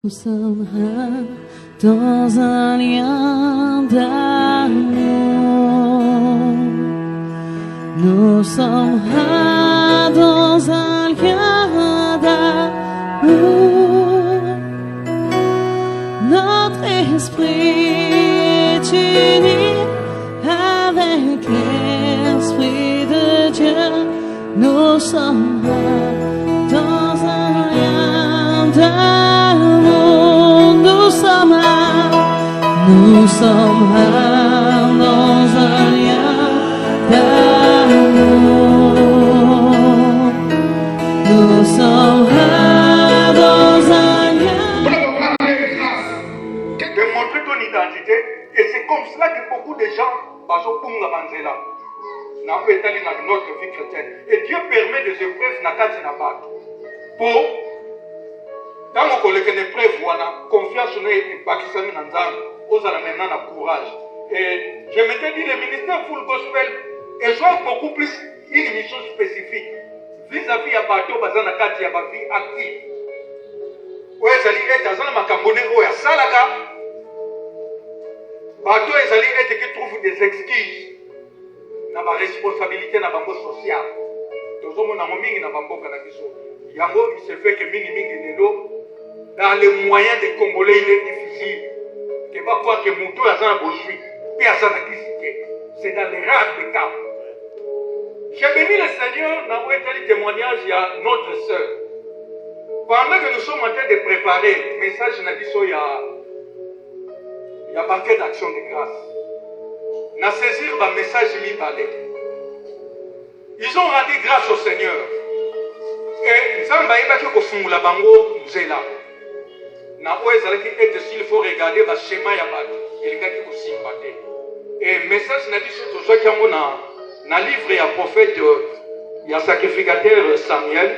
Nous sommes un dans un lien d'amour. Nous sommes un dans un lien d'amour. Notre esprit est uni avec l'esprit de Dieu. Nous sommes un dans un lien d'amour. Nous sommes un dans un lien d'amour. Nous sommes un dans un lien. De montrer ton identité, et c'est comme cela que beaucoup de gens passent au Punga Banzela. Notre vie chrétienne. Et Dieu permet des épreuves dans la base. Pour dans mon collègue ne prévoit confiance en eux et Pakistan dans Zam, aux maintenant la courage. Et je m'étais dit, le ministère Full Gospel est beaucoup plus une mission spécifique vis-à-vis à bateau basé dans la vie active. Ouais, ça dit être dans ma cambone ou à Salaka. Bateau et ça dit être qui trouve des excuses dans ma responsabilité dans ma sociale. Tout le monde a mis dans ma boca dans biso. Yango, il se fait que mini dans les moyens de Congolais, il est difficile. Que pas croire que Moutou a un besoin, puis à sa c'est dans les rares des cas. J'ai béni le Seigneur dans le témoignage à notre sœur. Pendant que nous sommes en train de préparer le message, il y a paquet d'action de grâce. N'a saisir le message libalé. Ils ont rendu grâce au Seigneur. Et Zamba est battu au fond la bango zela. S'il faut regarder le schéma, il y a des sympathie. Et le message n'a dit surtout ce qu'il y a dans le livre, il y a un prophète, il y a un sacrificateur Samuel.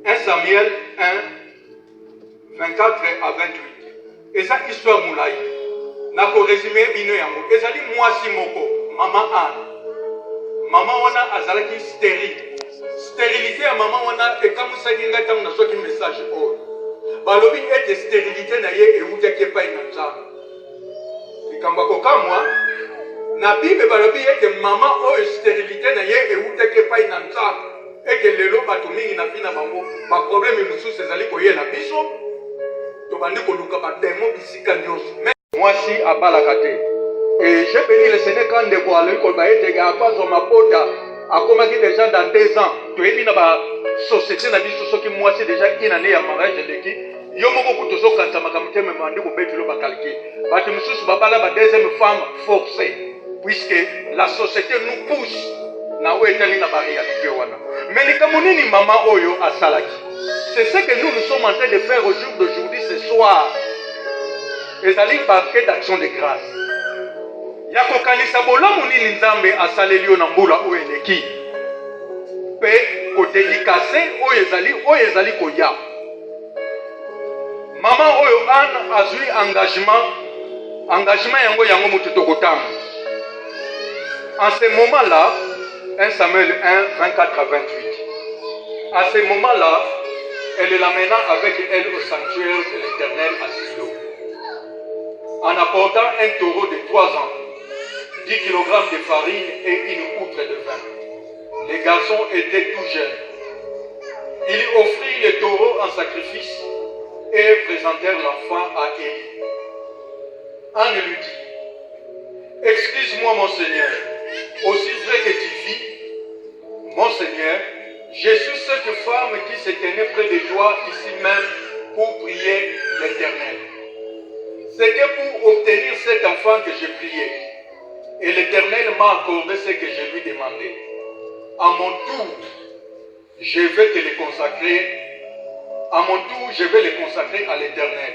1 Samuel 1, 24 à 28. Et ça, histoire moulaï. N'a pas résumé, bino yango. Et ça dit, moi si moko, maman Anne. Maman wana azalaki stérile. Stérilité à maman wana, et comme ça dit, il y a un message. Balobi ete stérilité na ye eutaki epai na nzambe. Likambo kokamwa na Bible balobi ete mama oyo stérilité na ye eutaki epai na nzambe. Eke lelo bato mingi na bina bango ba problème mosusu ezali koyela biso to bandi koluka ba démon bisika nyonso. Mwasi abalaka te. Et j'ai béni le Seigneur quand de quoi le kolba ete ga apazo mapota akomaki déjà dans 2 ans. To ebi na ba société na biso soki mwasi déjà une année ya mariage leki yo moko kutozo kanta makamute me mandi ko betilo ba calquer bato mususu babala ba deuxième femme forcée puisque la société nous pousse na wetali na ba réalité wana mais likamonini maman oyo asalaki c'est ce que nous sommes en train de faire au jour d'aujourd'hui ce soir ezali parquet d'action de grâce ya kokanisa bolamu nini nzambe asaleli yo na mbula oyo eleki pe kodédicacé oyo ezali koya maman oyo Anne azui engagement yango mutu tokotama. En ce moment-là, 1 Samuel 1, 24 à 28. À ce moment-là, elle l'amena avec elle au sanctuaire de l'Éternel à Silo. En apportant un taureau de 3 ans, 10 kg de farine et une outre de vin. Les garçons étaient tout jeunes. Il offrit le taureau en sacrifice et présentèrent l'enfant à Élie. Anne lui dit, « Excuse-moi mon Seigneur, aussi vrai que tu vis, mon Seigneur, je suis cette femme qui se tenait près de toi ici même pour prier l'Éternel. C'était pour obtenir cet enfant que je priais. Et l'Éternel m'a accordé ce que je lui demandais. À mon tour, je vais te le consacrer. À mon tour, je vais le consacrer à l'Éternel.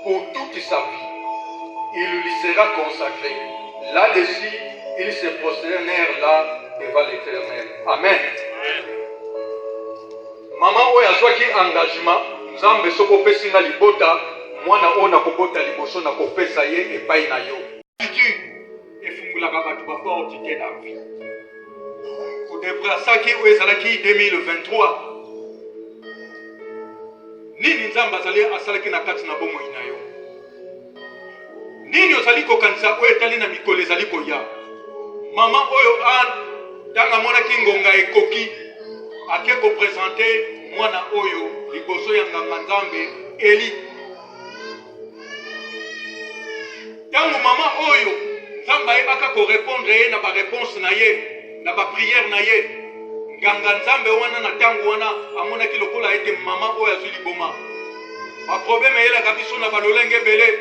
Pour toute sa vie, il lui sera consacré. Là-dessus, ils se prosternèrent là devant l'Éternel. Amen. Maman oyo azwaki engagement, nzambe soko pesinga libota, mwana oyo nakobota liboso nakopesa ye epai na yo. Efungulaka bato ba porte te na vie. Pour débrasaki oyo ezalaki 2023. nini nzambe azali asalaki na kati na bomoi na yo? Nini ozali kokanisa oyo etali na mikolo ezali koya? Mama oyo ntango amonaki ngonga ekoki ake kopresente mwana oyo liboso ya nganga nzambe Eli. Ntango mama oyo nzambe ayebaka korepondre ye na bareponse na ye na bapriere na ye, nganga nzambe wana na ntango wana amonaki lokola ete mama oyo azwi liboma. Baprobleme eyelaka biso na balolenge ebele.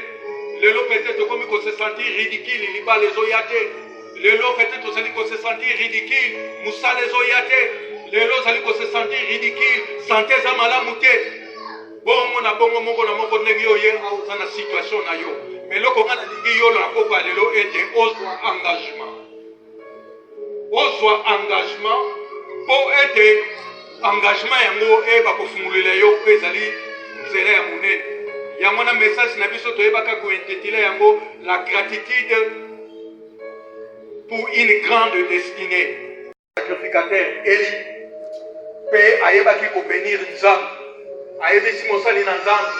Lelo peut-être comme qu'on se sentir ridicule, il va les oyate. Lelo peut-être aussi qu'on se sentir ridicule, moussa les oyate. Lelo aussi qu'on se sentir ridicule, santé za malamute. Bon mon abongo mongo na mongo negio ye a na situation na yo. Mais lo konga na lingi yo la poko lelo ete oswa engagement. Oswa engagement pour ete engagement yango e ba kofungulila yo ezali nzela ya monene. Il y a un message na biso toyebaka ko intitulé yango la gratitude pour une grande destinée. Sacrificateur Eli pe ayebaki ko bénir nzambe. Ayebisi mosali na nzambe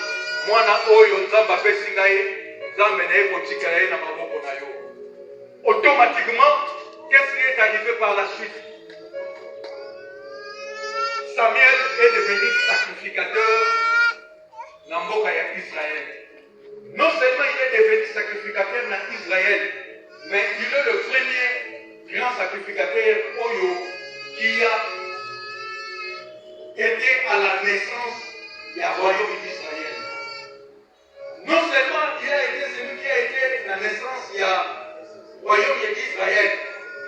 mwana oyo nzambe apesi ngai nzambe na ye kotikala ye na maboko na yo. Automatiquement, qu'est-ce qui est arrivé par la suite? Samuel est devenu sacrificateur dans mboka ya Israël. Non seulement il est devenu sacrificateur dans Israël, mais il est le premier grand sacrificateur Oyo qui a été à la naissance du royaume d'Israël. Non seulement il a été celui qui a été la naissance du royaume d'Israël,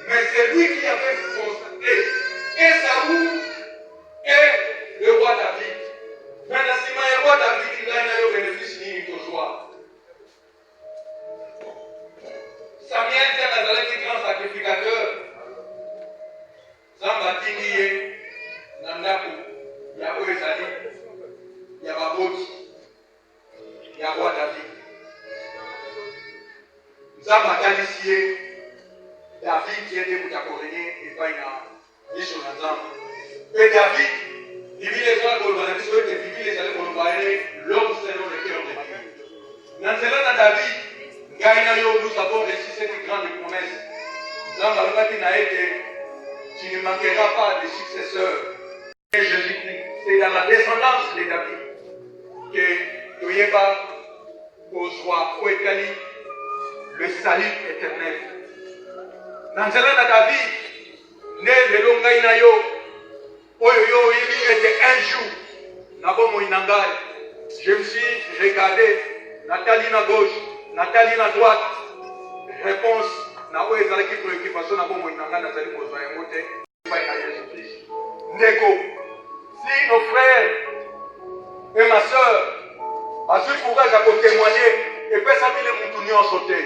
mais c'est lui qui avait constaté que Saoul est le roi David. Maintenant, si le roi David il a eu le bénéfice de joie. Samuel était un grand sacrificateur. Zamba Tingiye, Nandaku, Yahweh Zali, Yababot, Yahweh David. Zamba Talissier, David qui était Moutakoréné et Païna, Yishon Nazam. Et David, il vit les gens pour l'homme selon le cœur de Dieu. Dans ce David, nous avons reçu cette grande promesse. Tu ne manqueras pas de successeurs. Et Jésus-Christ, c'est dans la descendance de David que tu n'es pas au roi Oekali, le salut éternel. Dans ce David, né de Longaïnayo, Oyo, il était un jour, Nabomo Inangai. Je me suis regardé, Nathalie à gauche, Nathalie à droite. Réponse, Naou Ezalaki pour l'équipation, Nabomo Inangai, Nathalie Mozoyamote, Jésus-Christ. Ndeko, si nos frères et ma soeur, à ce courage à témoigner, et puis ça m'a mis en sauté.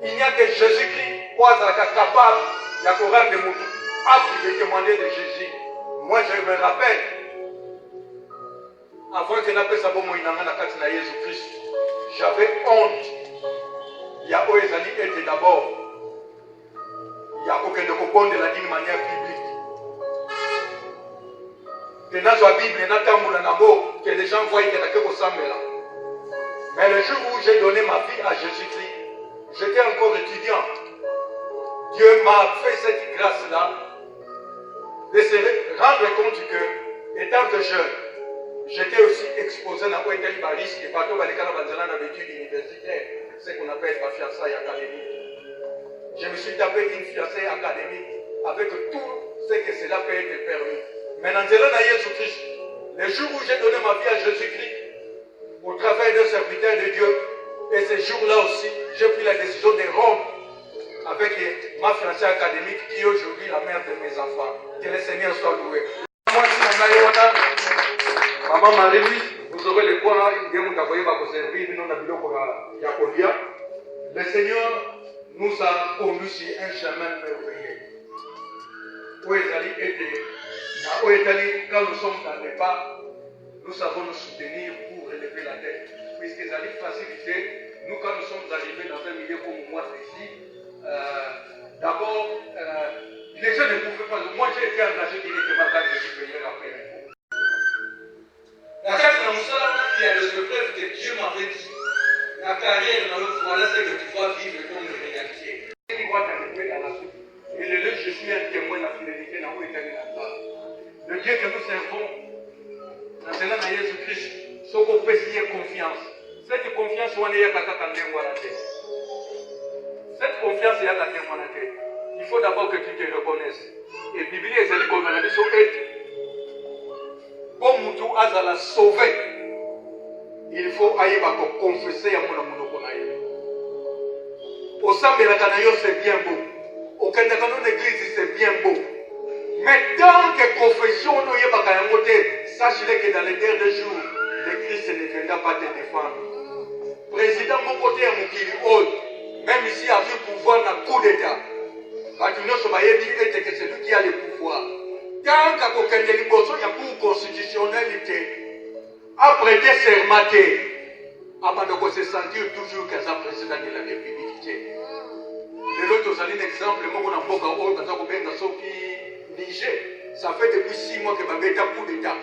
Il n'y a que Jésus-Christ, capable, il y a Coran de Moutou, apte de témoigner de Jésus. Moi, je me rappelle, avant que n'appelle ça bon na Jésus-Christ, j'avais honte. Yahweh Ezali était d'abord. Il y a aucun de la d'une manière biblique. Que dans la Bible, que les gens voient qu'il y a quelque chose là. Mais le jour où j'ai donné ma vie à Jésus-Christ, j'étais encore étudiant. Dieu m'a fait cette grâce-là de se rendre compte que, étant que jeune, j'étais aussi exposé à Oueteli Baris et partout dans l'étude universitaire, ce qu'on appelle ma fiançaille académique. Je me suis tapé une fiançaille académique avec tout ce que cela peut être permis. Mais dans Jésus-Christ, le jour où j'ai donné ma vie à Jésus-Christ, au travail d'un serviteur de Dieu, et ce jour-là aussi, j'ai pris la décision de rompre avec ma fiancée académique qui est aujourd'hui la mère de mes enfants. Que le Seigneur soit loué. Maman Marie-Louise, vous aurez le point, le Seigneur nous a conduits sur un chemin merveilleux. Quand nous sommes dans les pas, nous savons nous soutenir pour relever la tête. Puisque ça a facilité, nous quand nous sommes arrivés dans un milieu comme moi ici, d'abord, les gens ne pouvaient pas. Moi j'ai été engagé directement quand je suis venu après. La carte de Moussala, il y a des preuves que Dieu m'avait dit. La carrière, voilà ce que tu vas vivre comme réalité. Et le lieu, je suis un témoin de la fidélité dans le Dieu que nous servons, dans le nom de Jésus-Christ, ce qu'on peut signer confiance. Cette confiance, on est à cette confiance est à il faut d'abord que tu te reconnaisses. Et la Bible est allée comme on a dit sur être. Comme Moutou Azala sauvé, il faut aller confesser à mon amour. Au sein de la Canaïo, c'est bien beau. Au Canada, l'église, c'est bien beau. Mais tant que confession, sache-le que dans les derniers jours, l'église ne viendra pas te défendre. Président, mon côté à mon même ici, a vu pouvoir dans le coup d'État. Que c'est lui qui a le pouvoir. Tant qu'il y a une cour constitutionnalité, après des sermentés, avant de se sentir toujours que c'est président de la République. L'autre, vous avez un exemple, ça fait depuis 6 mois que je suis en coup d'État.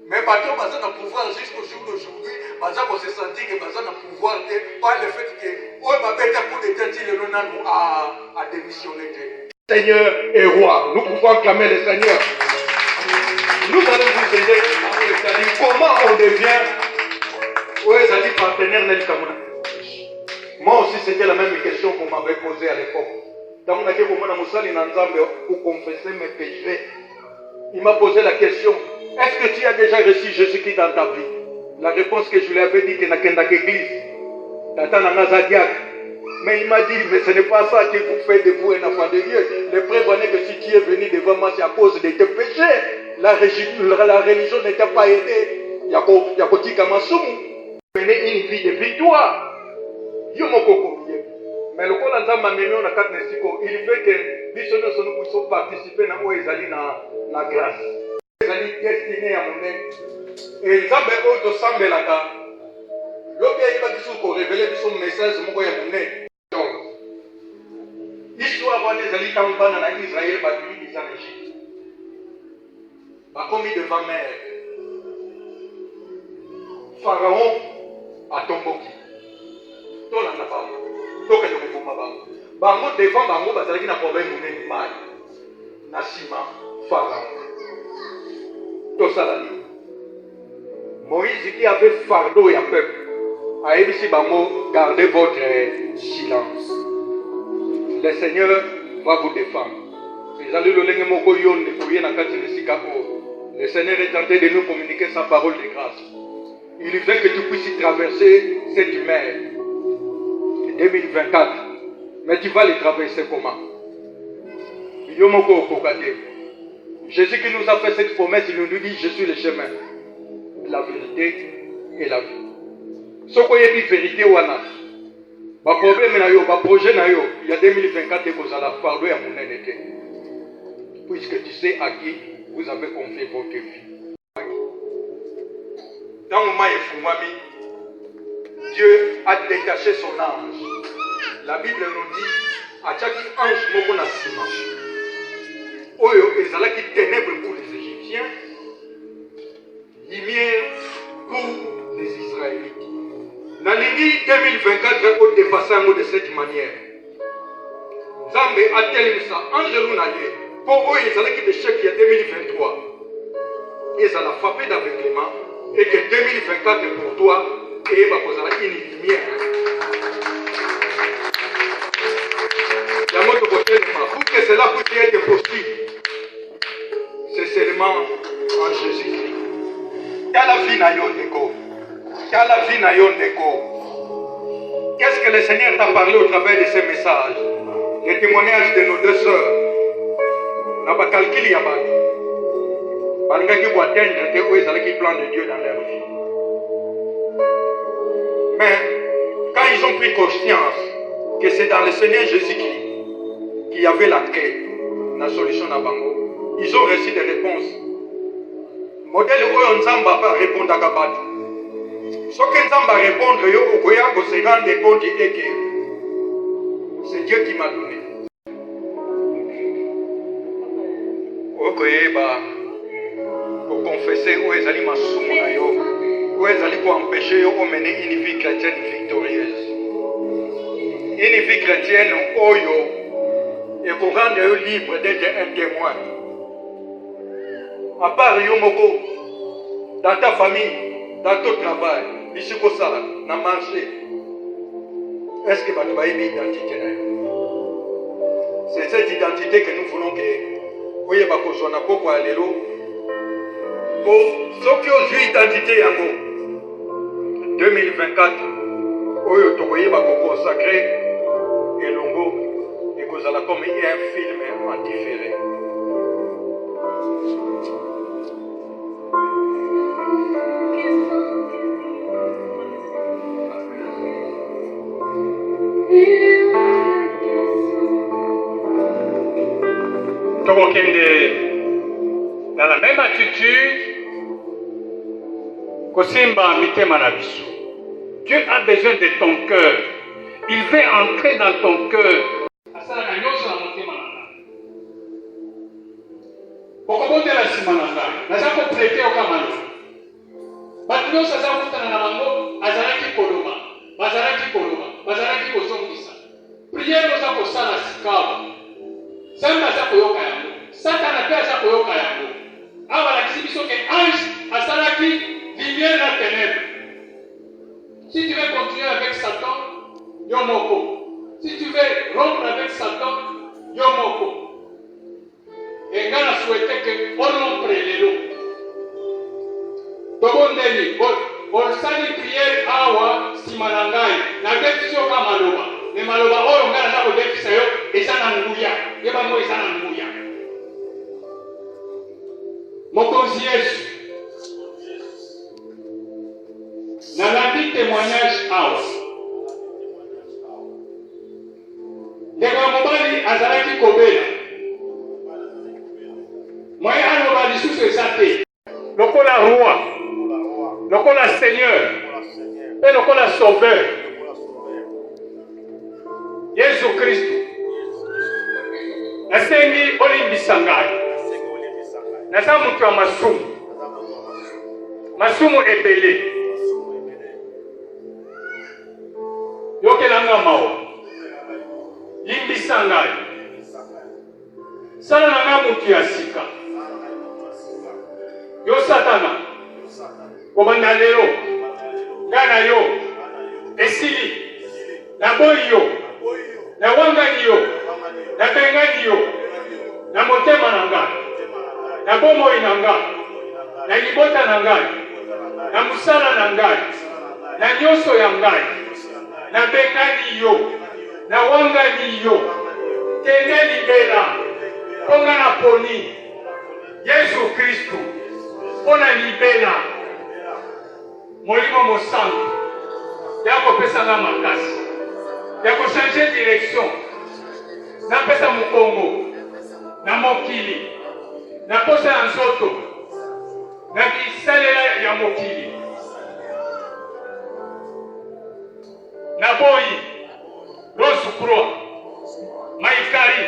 Mais bateau baza na pouvoir jusqu'au jour d'aujourd'hui, baza ko se sentir que baza na pouvoir par le fait que on va mettre coup d'état le non à démissionner. Seigneur et roi, nous pouvons acclamer le Seigneur. Nous allons vous aider à dire comment on devient partenaire de Kamuna. Moi aussi c'était la même question qu'on m'avait posée à l'époque. Dans mon accueil pour moi pour confesser mes péchés. Il m'a posé la question. Est-ce que tu as déjà reçu Jésus-Christ dans ta vie? La réponse que je lui avais dit, que dans l'église, mais il m'a dit, mais ce n'est pas ça qui vous fait de vous un enfant de Dieu. Les preuves en est que si tu es venu devant moi, c'est à cause de tes péchés. La religion ne t'a pas aidé. Menez une vie de victoire. Mais le coup il veut que nous puissions participer dans la grâce. Destiné à mon aide. Et les hommes de Sambelaka, l'objet est pas du tout révéler son message, mon aide. Donc, l'histoire va des alliés en Israël, en Égypte. Comme devant mer, Pharaon a tomboki. Tout le monde tout le monde Bango devant Bango, bazalaki na problème mon mal. Nasima, Pharaon. Moïse qui avait fardeau et un peuple a dit si Bango, gardez votre silence. Le Seigneur va vous défendre. Le Seigneur est tenté de nous communiquer sa parole de grâce. Il veut que tu puisses traverser cette mer 2024. Mais tu vas les traverser comment? Jésus qui nous a fait cette promesse, il nous dit, je suis le chemin, la vérité et la vie. Ce qu'on a dit vérité ou pas, le problème, le projet, il y a 2024 que vous allez fardeau à mon été. Puisque tu sais à qui vous avez confié votre vie. Dans le moment où Dieu a détaché son ange. La Bible nous dit, à chaque ange, mon bon assima. Oyo ezalaki ténèbres pour les Égyptiens, lumière pour les Israélites. Dans l'année 2024, on dépasse de cette manière. Zambé a tellement ça, Angelou Naye, pour eux, ils allaient quitter chèque il y a 2023. Ils allaient frapper d'aveuglement et que 2024 est pour toi et il va poser une lumière. Pour que cela puisse être possible, c'est seulement en Jésus-Christ. Qu'est-ce que le Seigneur t'a parlé au travers de ces messages? Les témoignages de nos deux sœurs. N'a pas calculé à bas. Malgré qu'ils vont atteindre que eux, ils ont le plan de Dieu dans leur vie. Mais quand ils ont pris conscience que c'est dans le Seigneur Jésus-Christ qu'il y avait la clé, la solution à Bango, ils ont reçu des réponses. Modèle où Nzamba va répondre à Kabati. Ce que Nzamba répondre, il se rendre compte que c'est Dieu qui m'a donné. Pour confesser pensées où ezali masumu na yo, où ezali ko empêcher yo mener une vie chrétienne victorieuse. Une vie chrétienne oyo et pour rendre yo libre d'être un témoin. À part yo moko, dans ta famille, dans ton travail, ici ko sala, na marché. Est-ce que tu vas aimer l'identité? C'est cette identité que nous voulons que vous ayez besoin de pour aller là. Pour ceux qui ont une identité en 2024, vous devez consacrer et longo et que vous allez comme un film en différé. Dans la même attitude, Dieu a besoin de ton cœur. Il veut entrer dans ton cœur. Satan a fait koyoka yango. Awa la kibiso que ange asalaki lumière la ténèbre. Si tu veux continuer avec Satan, yomoko. Si tu veux rompre avec Satan, yomoko. Et ngana souhaité que on rompre les lots. Tobondeli, on sali prière awa simanangai. Na décision kama maloba. Mais maloba oyo ngana za ko décision yo ezana nguya. Yeba mo ezana nguya. Mokonzi Yesu, nalandi témoignage awa. Ndeko mobali azalaki kobela. Moye aloba lisusu eza te. Lokola roi, lokola seigneur, et lokola sauveur. Yesu Kristo. Nasengi olimbisa ngai. Naza mutu wa masumu. Masumu ebele. Yokelanga mawa. Limbisa ngai. Sala nanga mutu ya sika. Yo satana. Kobanda lelo. Gana yo. Esili. Na boyi yo. Na wangani yo. Na bengani yo. Na motema na ngai. Na bomoi na ngai, na libota na ngai, na musala na ngai, na nyonso ya ngai, na bengani yo, na wangani yo, kende libela, ponga na poni, Yesu Kristu, pona libela, molimo mosantu, yako pesa nga makasi, yako changer direction, na pesa mukongo, na mokili, na posa ya nzoto na bisalela ya mokili na boyi rose croix maikari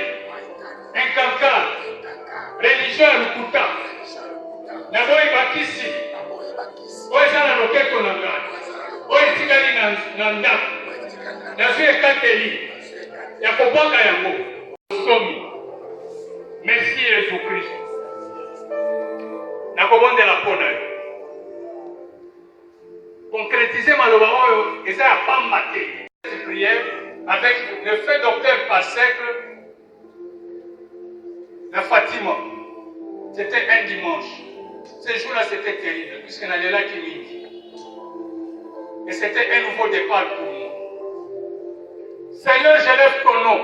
incancar religion ya lukuta na boyi bakisi oyo eza na loketo na ngai oyo etikali na ndako nazwi ekateli ya kobwaka yango somi. Merci Yesu Kristo. Nakobonde la pona. Concrétiser maloba oyo eza ya pamba te. Cette prière avec le fait docteur par siècle de Fatima. C'était un dimanche. Ce jour-là c'était terrible puisque nalela ki mingi. Et c'était un nouveau départ pour moi. Seigneur, j'élève ton nom.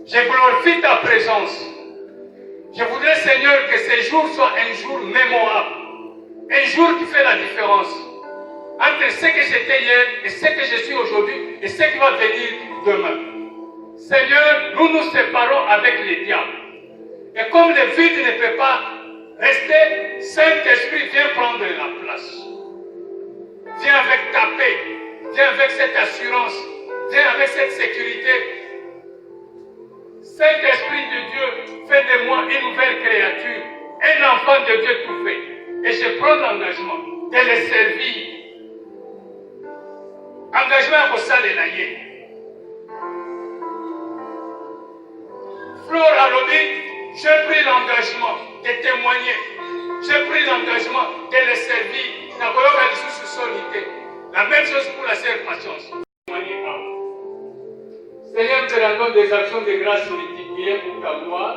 Je glorifie ta présence. Je voudrais, Seigneur, que ce jour soit un jour mémorable. Un jour qui fait la différence entre ce que j'étais hier et ce que je suis aujourd'hui et ce qui va venir demain. Seigneur, nous nous séparons avec les diables. Et comme le vide ne peut pas rester, Saint-Esprit, viens prendre la place. Viens avec ta paix. Viens avec cette assurance. Viens avec cette sécurité. Saint-Esprit de Dieu, fais de moi une nouvelle créature, un enfant de Dieu tout fait. Et je prends l'engagement de les servir. Engagement pour ça, les laïcs. Flore Alobi, j'ai pris l'engagement de témoigner. J'ai pris l'engagement de les servir. La même chose pour la sœur Patience. Seigneur, te rendons des actions de grâce multipliées pour ta gloire.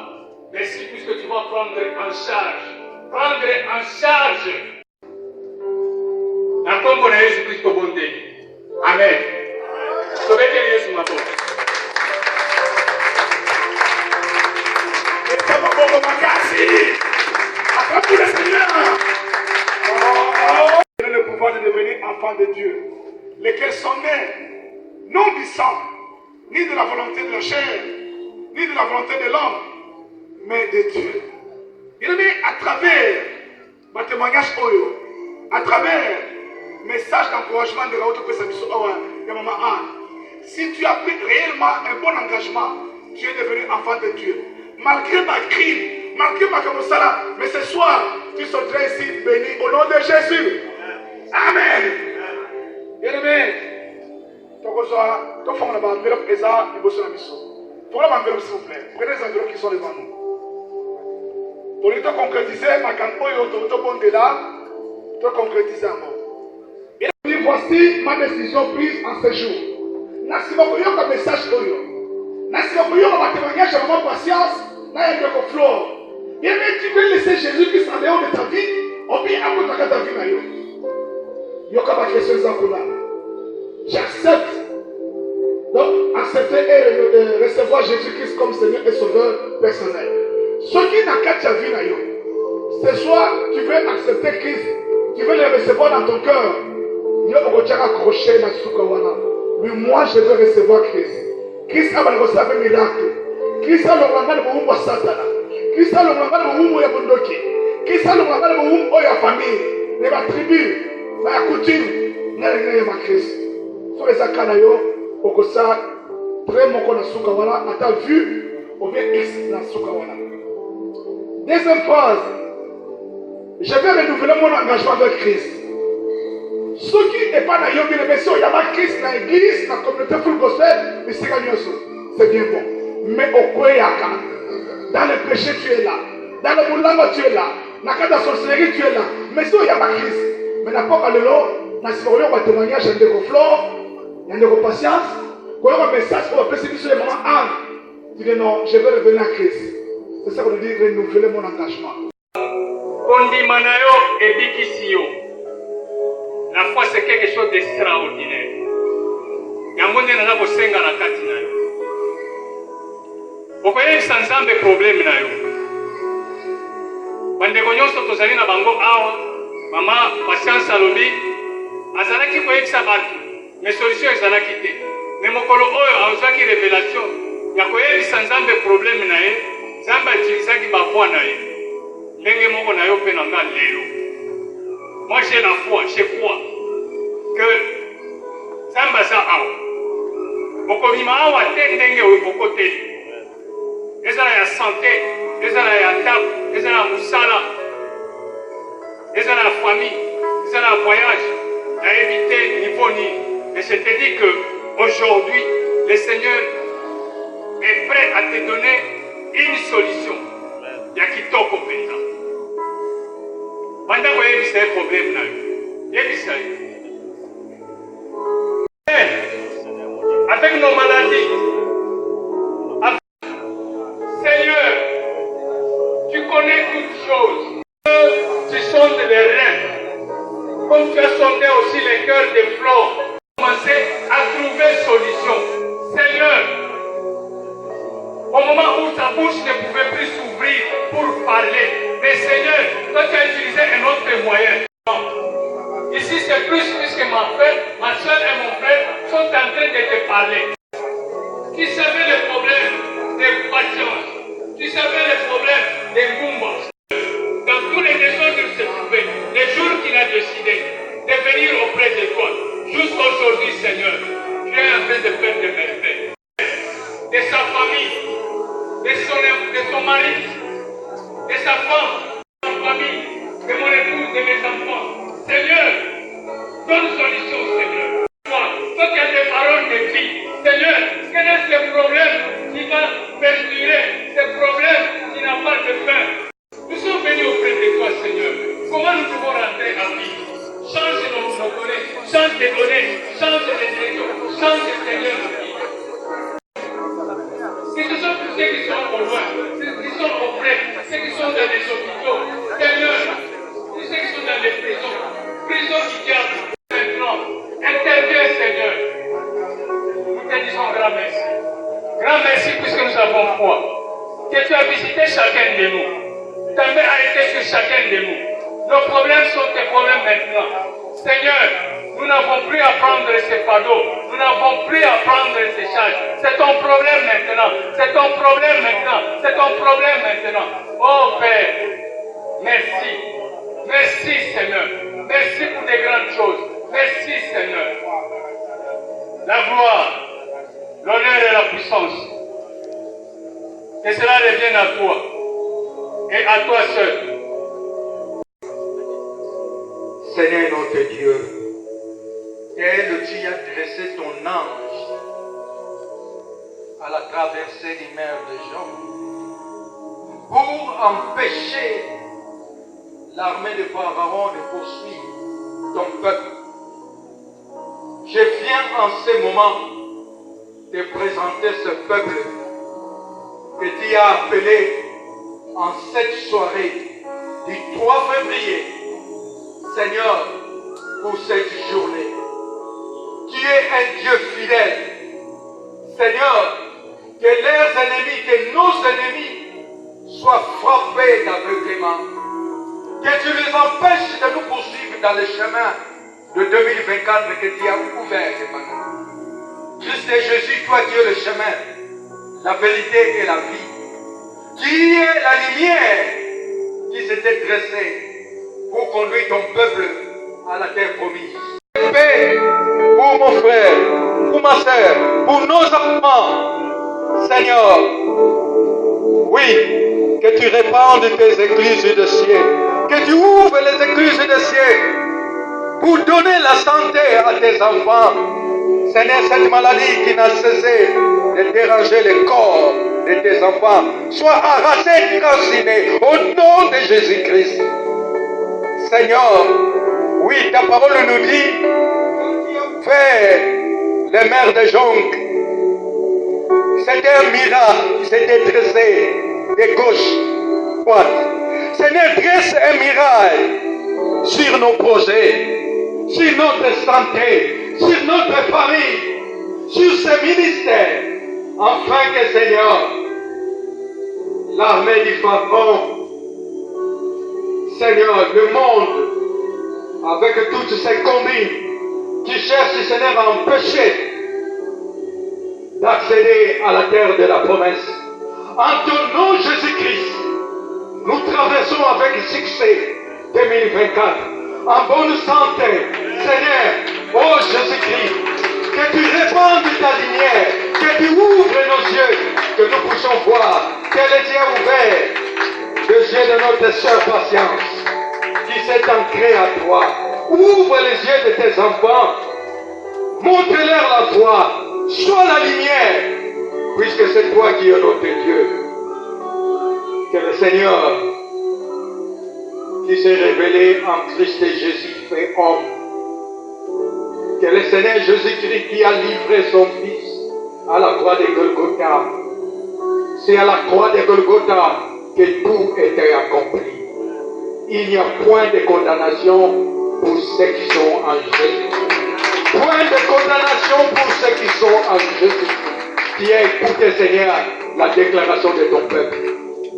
Merci puisque tu vas prendre en charge. Prendre en charge. La combo de Jésus-Christ au bon Dieu. Amen. Sauvez-le Jésus, ma bonne. Acclamez le Seigneur. Le pouvoir de devenir enfant de Dieu, lesquels sont nés non du sang, ni de la volonté de la chair, ni de la volonté de l'homme, mais de Dieu. Il est à travers ma témoignage, à travers message d'encouragement de la haute personne, maman Anne. Si tu as pris réellement un bon engagement, tu es devenu enfant de Dieu. Malgré ma crime, malgré ma kamosala, mais ce soir, tu seras ici béni au nom de Jésus. Amen. Bien-aimé, tu fais la enveloppe et ça, il faut la mission. Pour l'enveloppe, s'il vous plaît. Prenez les enveloppes qui sont devant nous. Pour les concrétiser, ma campagne, tu là, tu concrétiser un mot. Et voici ma décision prise en ce jour. Merci beaucoup pour le message. Merci beaucoup pour le témoignage de ma patience. Là, il y a un flot. Bien-aimé, tu veux laisser Jésus-Christ en dehors de ta vie, ou bien à côté de ta vie. J'accepte. Donc, accepter et recevoir Jésus-Christ comme Seigneur et Sauveur personnel. Ce qui n'a qu'à ta vie, ce soir, tu veux accepter Christ, tu veux le recevoir dans ton cœur. Mais moi, je veux recevoir Christ. Christ a reçu un miracle. Christ a le langage de mon Satan. Christ a le langage de mon Yabundoki. Christ a le langage de mon famille, de ma tribu. Ma coutume, n'a ma Christ. Sur les akanayo, au kosa, très mon kona soukawana, à ta vue, au bien X na soukawana. Deuxième phrase, je vais renouveler mon engagement avec Christ. Ce qui n'est pas dans Yogi, mais si on y a Christ dans l'église, dans la communauté full gospel, c'est bien bon. Mais au Koyaka, dans le péché, tu es là. Dans le moulanga, tu es là. Dans la sorcellerie, tu es là. Mais si on y a Christ, mais n'importe quel lot, dans ce moment, on va témoigner, il y a des fleurs, il y a des patience. Quand on a un message, on va préciser sur les moments Anne. Tu dis non, je vais revenir à Christ. C'est ça qu'on dit, renouveler mon engagement. Kondimanayo et Bikisio. La foi, c'est quelque chose d'extraordinaire. Yamonde na nabo senga na kati na yo. Okoye sanzambe problème na yo. Bandeko nyonso tozali na bango awa. Mama Patience alobi azalaki koyebisa bato mais solution ezalaki te mais mokolo oyo azwaki révélation ya koyebisa nzambe problème na ye nzambe atilisaki bavoi na ye ndenge moko na yo mpe na nga lelo. Moi j'ai la foi, je crois que nzambe aza awa okobima awa te ndenge okoteli ezala ya santé ezala ya ndako ezala ya mosala ezala ya famille ezala ya voyage à éviter niveau ni. Et je te dis que aujourd'hui le Seigneur est prêt à te donner une solution. Il y a kitoko penda. Banda koyebisa un problème na yo. Yebisa yo. Avec nos maladies. Seigneur, tu connais toutes choses. Tu sondes les reins. Comme tu as sondé aussi les cœurs des fleurs, commencez à trouver solution. Seigneur, au moment où ta bouche ne pouvait plus s'ouvrir pour parler, mais Seigneur, toi tu as utilisé un autre moyen. Ici c'est plus puisque ma soeur et mon frère sont en train de te parler. Tu savais le problème des patience, tu savais le problème des Gumba. Dans tous les désordres où il se trouvait, les jours qu'il a décidé de venir auprès de toi, jusqu'aujourd'hui, Seigneur, tu es en train de faire des merveilles. De sa famille, de son mari, de sa femme, de sa famille, de mon épouse, de change de données, change de direction, change de Seigneur. Que ce soit pour ceux qui sont au loin, ceux qui sont auprès, ceux qui sont dans les hôpitaux, Seigneur, ceux qui sont dans les prisons, prisons qui gardent maintenant, interviens Seigneur. Nous te disons grand merci. Grand merci puisque nous avons foi. Que tu as visité chacun de nous. Ta main a été sur chacun de nous. Nos problèmes sont tes problèmes maintenant. Seigneur, nous n'avons plus à prendre ces fardeaux. Nous n'avons plus à prendre ces charges. C'est ton problème maintenant. C'est ton problème maintenant. C'est ton problème maintenant. Oh Père, merci. Merci Seigneur. Merci pour des grandes choses. Merci Seigneur. La gloire, l'honneur et la puissance. Que cela revienne à toi. Et à toi seul. Seigneur notre Dieu, tel tu as dressé ton ange à la traversée des mers de Jean pour empêcher l'armée de Pharaon de poursuivre ton peuple. Je viens en ce moment te présenter ce peuple que tu as appelé en cette soirée du 3 février, Seigneur, pour cette journée. Tu es un Dieu fidèle. Seigneur, que leurs ennemis, que nos ennemis soient frappés d'aveuglement. Que tu les empêches de nous poursuivre dans le chemin de 2024 que tu as ouvert devant nous. Christ et Jésus, toi qui es le chemin, la vérité et la vie. Qui est la lumière qui s'était dressée pour conduire ton peuple à la terre promise. Paix pour mon frère, pour ma soeur, pour nos enfants. Seigneur, oui, que tu répandes tes écluses de ciel, que tu ouvres les écluses de ciel pour donner la santé à tes enfants. Seigneur, cette maladie qui n'a cessé de déranger le corps de tes enfants soit arrachée, calcinée au nom de Jésus-Christ. Seigneur, oui, ta parole nous dit fais les mers de jonc. C'était un miracle qui s'était dressé de gauche, droite. Seigneur, dresse un miracle sur nos projets, sur notre santé, sur notre famille, sur ce ministère, afin que, Seigneur, l'armée du Pharaon, Seigneur, le monde, avec toutes ces combines qui cherchent, Seigneur, à empêcher d'accéder à la terre de la promesse. En ton nom, Jésus-Christ, nous traversons avec succès 2024, en bonne santé. Seigneur, oh Jésus-Christ, que tu répandes ta lumière, que tu ouvres nos yeux, que nous puissions voir, que les yeux ouverts, les yeux de notre sœur Patience, qui s'est ancrée à toi. Ouvre les yeux de tes enfants, montre-leur la voie, sois la lumière, puisque c'est toi qui es notre Dieu. Que le Seigneur, qui s'est révélé en Christ et Jésus, fait homme. Que le Seigneur Jésus-Christ qui a livré son Fils à la croix de Golgotha, c'est à la croix de Golgotha que tout était accompli. Il n'y a point de condamnation pour ceux qui sont en Jésus. Point de condamnation pour ceux qui sont en Jésus. Qui a écouté, Seigneur, la déclaration de ton peuple.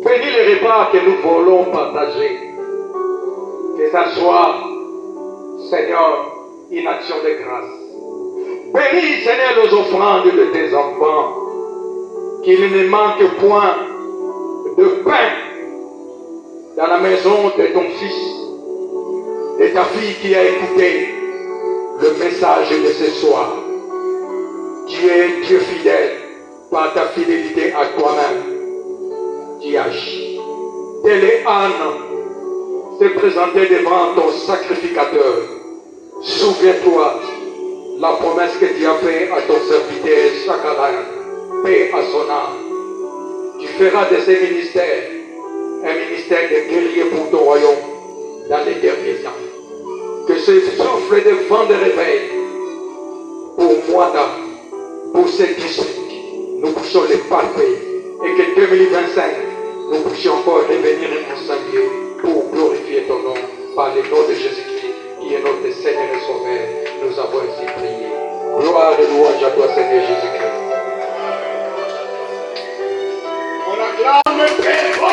Bénis les repas que nous voulons partager. Que ça soit, Seigneur, une action de grâce. Bénis, Seigneur, les offrandes de tes enfants. Qu'il ne manque point de pain dans la maison de ton fils, de ta fille qui a écouté le message de ce soir. Tu es Dieu fidèle par ta fidélité à toi-même. Tu agis. Téléane s'est présenté devant ton sacrificateur. Souviens-toi la promesse que tu as faite à ton serviteur Zacharia. Paix à son âme. Tu feras de ces ministères un ministère de guerrier pour ton royaume dans les derniers temps. Que ce souffle de vent de réveil pour Moana, pour ce district. Nous puissions les palper et que 2025, nous puissions encore revenir ensemble pour glorifier ton nom par le nom de Jésus-Christ qui est notre Seigneur et Sauveur. Nous avons ainsi prié. Gloire et louange à toi, Seigneur Jésus-Christ. On acclame le Père.